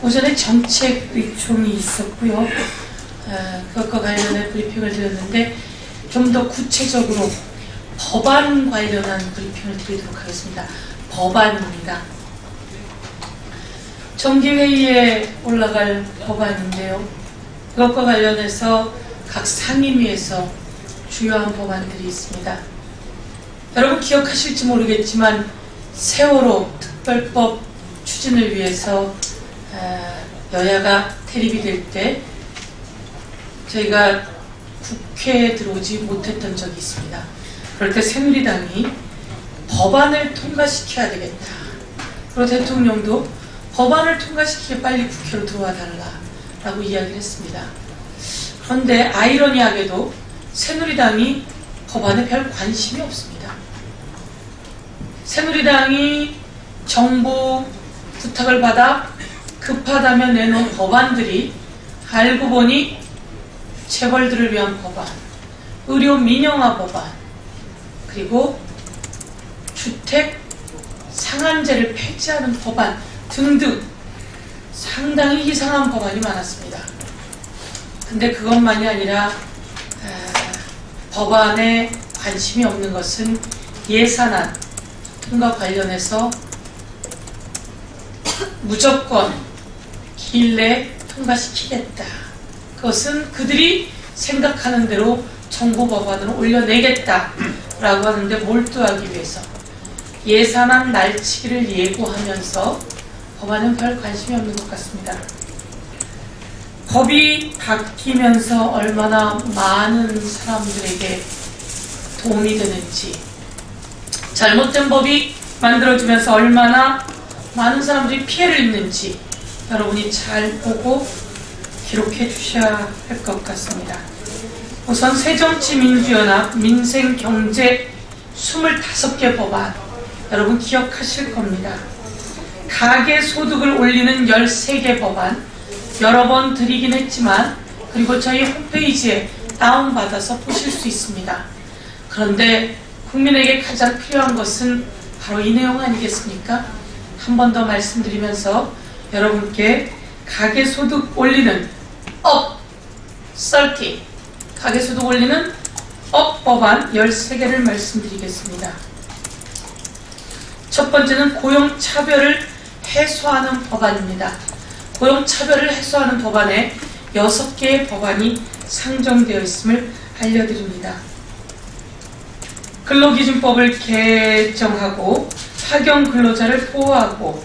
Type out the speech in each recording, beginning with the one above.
오전에 정책 의총이 있었고요. 그것과 관련해 브리핑을 드렸는데 좀 더 구체적으로 법안 관련한 브리핑을 드리도록 하겠습니다. 법안입니다. 정기회의에 올라갈 법안인데요. 그것과 관련해서 각 상임위에서 주요한 법안들이 있습니다. 여러분 기억하실지 모르겠지만 세월호 특별법 추진을 위해서 여야가 대립이 될 때 저희가 국회에 들어오지 못했던 적이 있습니다. 그럴 때 새누리당이 법안을 통과시켜야 되겠다. 그리고 대통령도 법안을 통과시키게 빨리 국회로 들어와 달라라고 이야기를 했습니다. 그런데 아이러니하게도 새누리당이 법안에 별 관심이 없습니다. 새누리당이 정부 부탁을 받아 급하다면 내놓은 법안들이 알고 보니 재벌들을 위한 법안, 의료 민영화 법안, 그리고 주택 상한제를 폐지하는 법안 등등 상당히 이상한 법안이 많았습니다. 근데 그것만이 아니라 법안에 관심이 없는 것은 예산안 통과 관련해서 무조건 기일 내에 통과시키겠다. 그것은 그들이 생각하는 대로 정부 법안으로 올려내겠다 라고 하는데 몰두하기 위해서 예산안 날치기를 예고하면서 법안은 별 관심이 없는 것 같습니다. 법이 바뀌면서 얼마나 많은 사람들에게 도움이 되는지, 잘못된 법이 만들어지면서 얼마나 많은 사람들이 피해를 입는지 여러분이 잘 보고 기록해 주셔야 할 것 같습니다. 우선 새정치민주연합 민생경제 25개 법안 여러분 기억하실 겁니다. 가계소득을 올리는 13개 법안 여러 번 드리긴 했지만 그리고 저희 홈페이지에 다운받아서 보실 수 있습니다. 그런데 국민에게 가장 필요한 것은 바로 이 내용 아니겠습니까? 한 번 더 말씀드리면서 여러분께 가계소득 올리는 업 30 가계소득 올리는 업 법안 13개를 말씀드리겠습니다. 첫 번째는 고용차별을 해소하는 법안입니다. 고용차별을 해소하는 법안에 6개의 법안이 상정되어 있음을 알려드립니다. 근로기준법을 개정하고 파견 근로자를 보호하고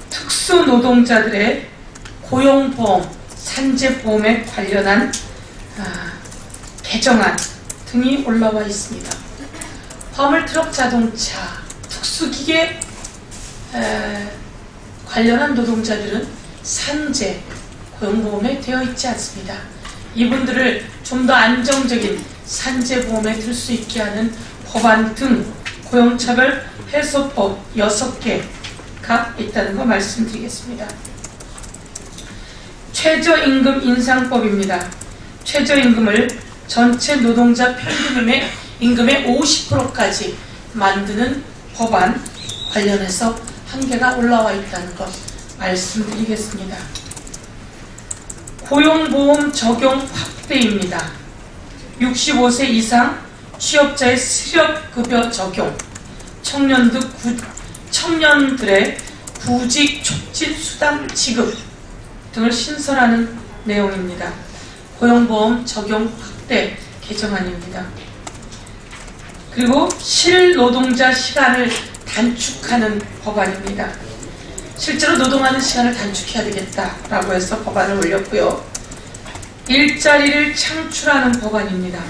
특수노동자들의 고용보험, 산재보험에 관련한 개정안 등이 올라와 있습니다. 화물트럭 자동차, 특수기계 관련한 노동자들은 산재, 고용보험에 되어 있지 않습니다. 이분들을 좀 더 안정적인 산재보험에 들 수 있게 하는 법안 등 고용차별 해소법 6개가 있다는 거 말씀드리겠습니다. 최저임금 인상법입니다. 최저임금을 전체 노동자 평균 임금의 50%까지 만드는 법안 관련해서 한 개가 올라와 있다는 것 말씀드리겠습니다. 고용보험 적용 확대입니다. 65세 이상 취업자의 실업급여 적용, 청년들의 구직 촉진 수당 지급 등을 신설하는 내용입니다. 고용보험 적용 확대 개정안입니다. 그리고 실노동자 시간을 단축하는 법안입니다. 실제로 노동하는 시간을 단축해야 되겠다라고 해서 법안을 올렸고요. 일자리를 창출하는 법안입니다.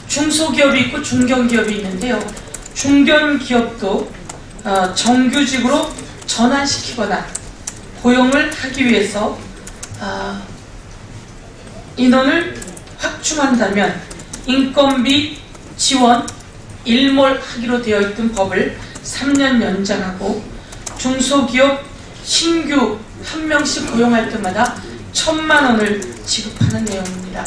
중소기업이 있고 중견기업이 있는데요. 중견기업도 정규직으로 전환시키거나 고용을 하기 위해서 인원을 확충한다면 인건비 지원 일몰하기로 되어 있던 법을 3년 연장하고 중소기업 신규 한 명씩 고용할 때마다 1,000만 원을 지급하는 내용입니다.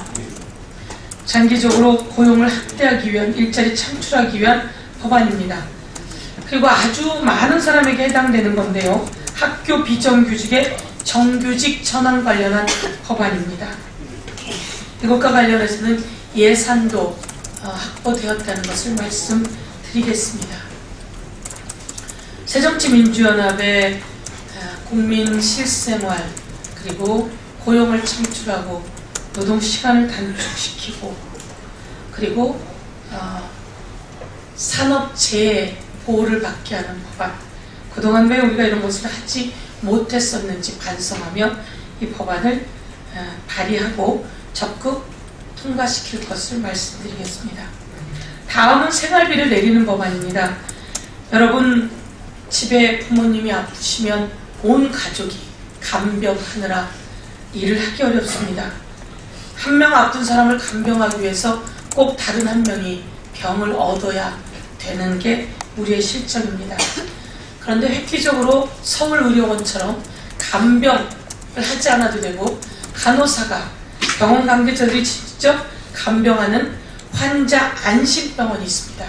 장기적으로 고용을 확대하기 위한, 일자리 창출하기 위한 법안입니다. 그리고 아주 많은 사람에게 해당되는 건데요. 학교 비정규직의 정규직 전환 관련한 법안입니다. 이것과 관련해서는 예산도 확보되었다는 것을 말씀드리겠습니다. 새정치민주연합의 국민 실생활 그리고 고용을 창출하고 노동시간을 단축시키고 그리고 산업재해 보호를 받게 하는 법안, 그동안 왜 우리가 이런 것을 하지 못했었는지 반성하며 이 법안을 발의하고 적극 통과시킬 것을 말씀드리겠습니다. 다음은 생활비를 내리는 법안입니다. 여러분, 집에 부모님이 아프시면 온 가족이 간병하느라 일을 하기 어렵습니다. 한 명 아픈 사람을 간병하기 위해서 꼭 다른 한 명이 병을 얻어야 되는 게 우리의 실정입니다. 그런데 획기적으로 서울의료원처럼 간병을 하지 않아도 되고 간호사가 병원 관계자들이 직접 간병하는 환자 안심병원이 있습니다.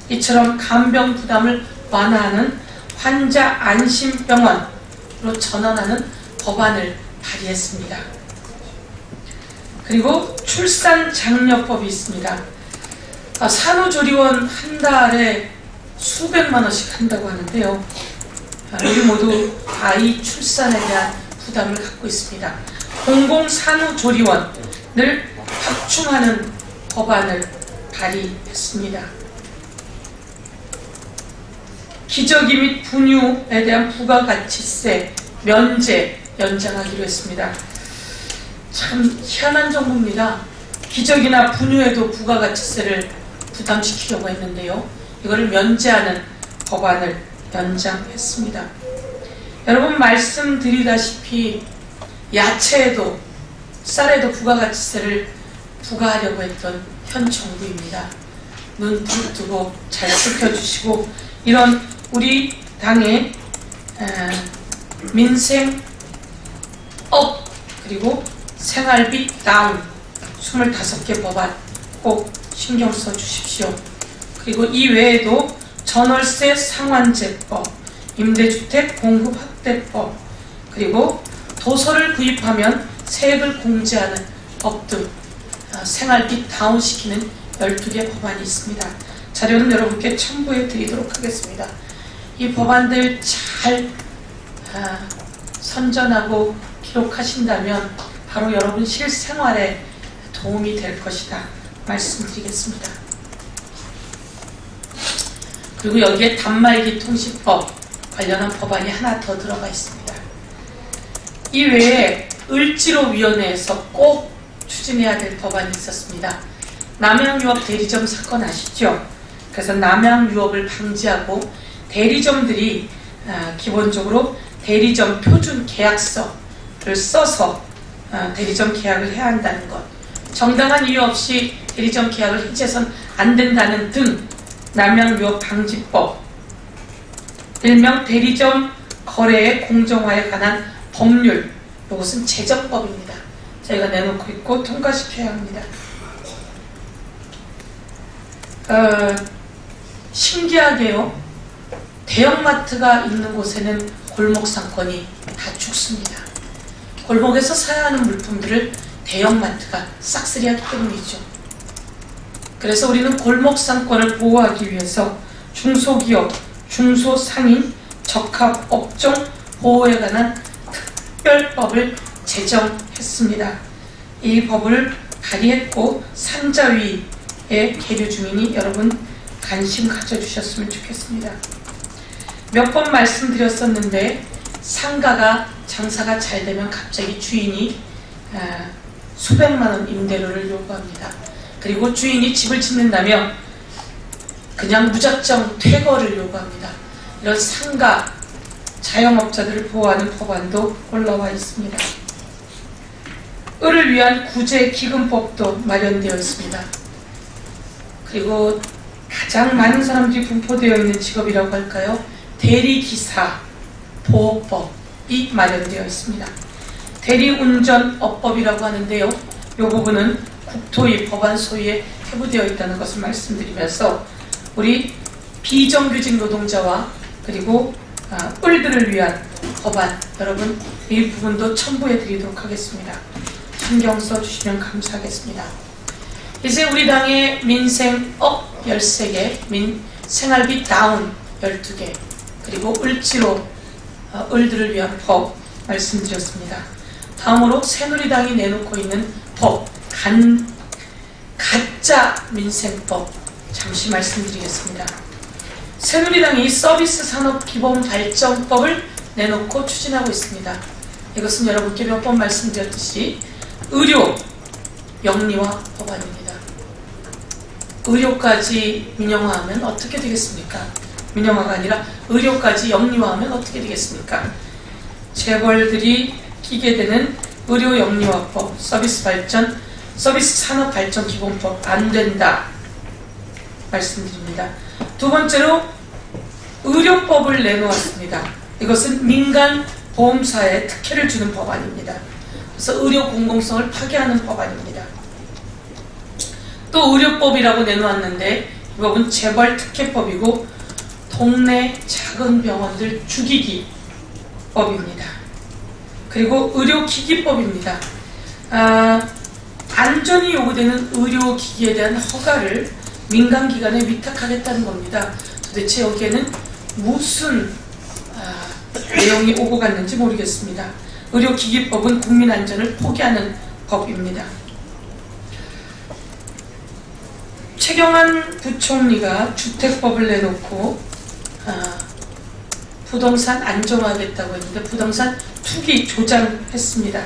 이처럼 간병 부담을 완화하는 환자 안심병원으로 전환하는 법안을 발의했습니다. 그리고 출산장려법이 있습니다. 산후조리원 한 달에 수백만 원씩 한다고 하는데요. 우리 모두 아이 출산에 대한 부담을 갖고 있습니다. 공공산후조리원을 확충하는 법안을 발의했습니다. 기저귀 및 분유에 대한 부가가치세 면제 연장하기로 했습니다. 참 희한한 정부입니다. 기저귀나 분유에도 부가가치세를 부담시키려고 했는데요. 이거를 면제하는 법안을 연장했습니다. 여러분, 말씀드리다시피 야채에도 쌀에도 부가가치세를 부과하려고 했던 현 정부입니다. 눈 부릅뜨고 잘 지켜주시고 이런 우리 당의 민생 업 그리고 생활비 다운 25개 법안 꼭 신경 써 주십시오. 그리고 이 외에도 전월세 상환제법, 임대주택 공급 확대법, 그리고 도서를 구입하면 세액을 공제하는 법 등 생활비 다운시키는 12개 법안이 있습니다. 자료는 여러분께 첨부해 드리도록 하겠습니다. 이 법안들 잘 선전하고 기록하신다면 바로 여러분 실생활에 도움이 될 것이다 말씀드리겠습니다. 그리고 여기에 단말기 통신법 관련한 법안이 하나 더 들어가 있습니다. 이 외에 을지로위원회에서 꼭 추진해야 될 법안이 있었습니다. 남양유업 대리점 사건 아시죠? 그래서 남양유업을 방지하고 대리점들이 기본적으로 대리점 표준 계약서를 써서 대리점 계약을 해야 한다는 것, 정당한 이유 없이 대리점 계약을 해지해서는 안 된다는 등 남양유업 방지법, 일명 대리점 거래의 공정화에 관한 법률, 이것은 제정법입니다. 저희가 내놓고 있고 통과시켜야 합니다. 신기하게요, 대형마트가 있는 곳에는 골목 상권이 다 죽습니다. 골목에서 사야 하는 물품들을 대형마트가 싹쓸이하기 때문이죠. 그래서 우리는 골목 상권을 보호하기 위해서 중소기업, 중소상인, 적합업종 보호에 관한 특별법을 제정했습니다. 이 법을 발의했고 산자위에 계류 중이니 여러분 관심 가져주셨으면 좋겠습니다. 몇 번 말씀드렸었는데 상가가 장사가 잘 되면 갑자기 주인이 수백만 원 임대료를 요구합니다. 그리고 주인이 집을 짓는다면 그냥 무작정 퇴거를 요구합니다. 이런 상가 자영업자들을 보호하는 법안도 올라와 있습니다. 을을 위한 구제기금법도 마련되어 있습니다. 그리고 가장 많은 사람들이 분포되어 있는 직업이라고 할까요? 대리기사 보호법이 마련되어 있습니다. 대리운전업법이라고 하는데요. 이 부분은 국토위 법안 소위에 회부되어 있다는 것을 말씀드리면서 우리 비정규직 노동자와 그리고 을들을 위한 법안, 여러분 이 부분도 첨부해 드리도록 하겠습니다. 신경 써주시면 감사하겠습니다. 이제 우리 당의 민생 업 13개, 생활비 다운 12개, 그리고 을지로 을들을 위한 법 말씀드렸습니다. 다음으로 새누리당이 내놓고 있는 법, 가짜 민생법 잠시 말씀드리겠습니다. 새누리당이 서비스 산업 기본 발전법을 내놓고 추진하고 있습니다. 이것은 여러분께 몇 번 말씀드렸듯이 의료 영리화 법안입니다. 의료까지 민영화하면 어떻게 되겠습니까? 민영화가 아니라 의료까지 영리화하면 어떻게 되겠습니까? 재벌들이 끼게 되는 의료 영리화법, 서비스 산업 발전 기본법 안 된다 말씀드립니다. 두 번째로 의료법을 내놓았습니다. 이것은 민간 보험사에 특혜를 주는 법안입니다. 그래서 의료 공공성을 파괴하는 법안입니다. 또 의료법이라고 내놓았는데 이 법은 재벌 특혜법이고 동네 작은 병원들 죽이기 법입니다. 그리고 의료기기법입니다. 안전이 요구되는 의료기기에 대한 허가를 민간기관에 위탁하겠다는 겁니다. 도대체 여기에는 무슨 내용이 오고 갔는지 모르겠습니다. 의료기기법은 국민안전을 포기하는 법입니다. 최경환 부총리가 주택법을 내놓고 부동산 안정화하겠다고 했는데 부동산 투기 조장했습니다.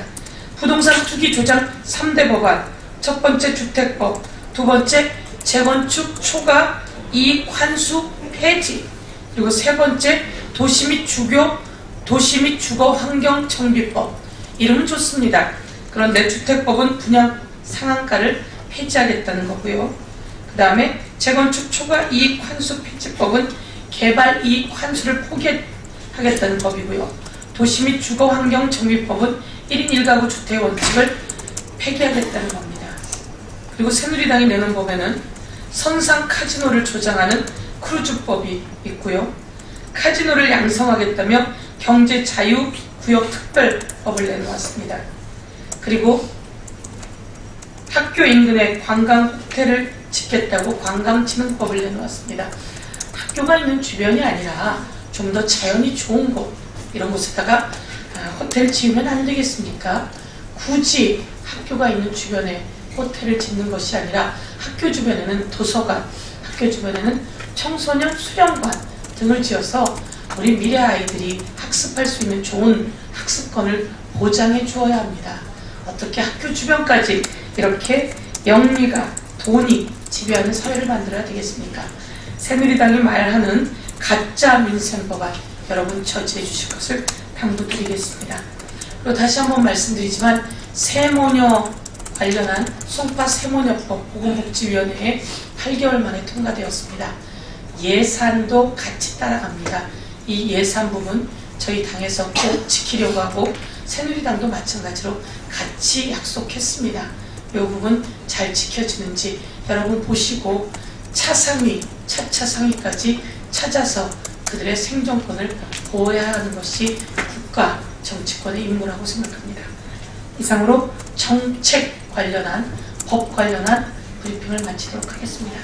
부동산 투기 조장 3대 법안, 첫 번째 주택법, 두 번째 재건축 초과 이익 환수 폐지, 그리고 세 번째 도시 및 주거 환경 정비법. 이름은 좋습니다. 그런데 주택법은 분양 상한가를 폐지하겠다는 거고요. 그 다음에 재건축 초과 이익 환수 폐지법은 개발 이익 환수를 포기하겠다는 법이고요. 도시 및 주거 환경 정비법은 1인 1가구 주택 원칙을 폐기하겠다는 겁니다. 그리고 새누리당이 내놓은 법에는 선상 카지노를 조장하는 크루즈법이 있고요. 카지노를 양성하겠다며 경제자유구역특별법을 내놓았습니다. 그리고 학교 인근에 관광 호텔을 짓겠다고 관광진흥법을 내놓았습니다. 학교가 있는 주변이 아니라 좀 더 자연이 좋은 곳, 이런 곳에다가 호텔 지으면 안 되겠습니까? 굳이 학교가 있는 주변에 호텔을 짓는 것이 아니라 학교 주변에는 도서관, 학교 주변에는 청소년 수련관 등을 지어서 우리 미래 아이들이 학습할 수 있는 좋은 학습권을 보장해 주어야 합니다. 어떻게 학교 주변까지 이렇게 영리가, 돈이 지배하는 사회를 만들어야 되겠습니까? 새누리당이 말하는 가짜 민생법안 여러분 처치해 주실 것을 당부드리겠습니다. 그리고 다시 한번 말씀드리지만 세모녀 관련한 송파 세모녀법 보건복지위원회에 8개월 만에 통과되었습니다. 예산도 같이 따라갑니다. 이 예산 부분 저희 당에서 꼭 지키려고 하고 새누리당도 마찬가지로 같이 약속했습니다. 이 부분 잘 지켜지는지 여러분 보시고 차상위, 차차상위까지 찾아서 그들의 생존권을 보호해야 하는 것이 국가 정치권의 임무라고 생각합니다. 이상으로 정책 관련한 법 관련한 브리핑을 마치도록 하겠습니다.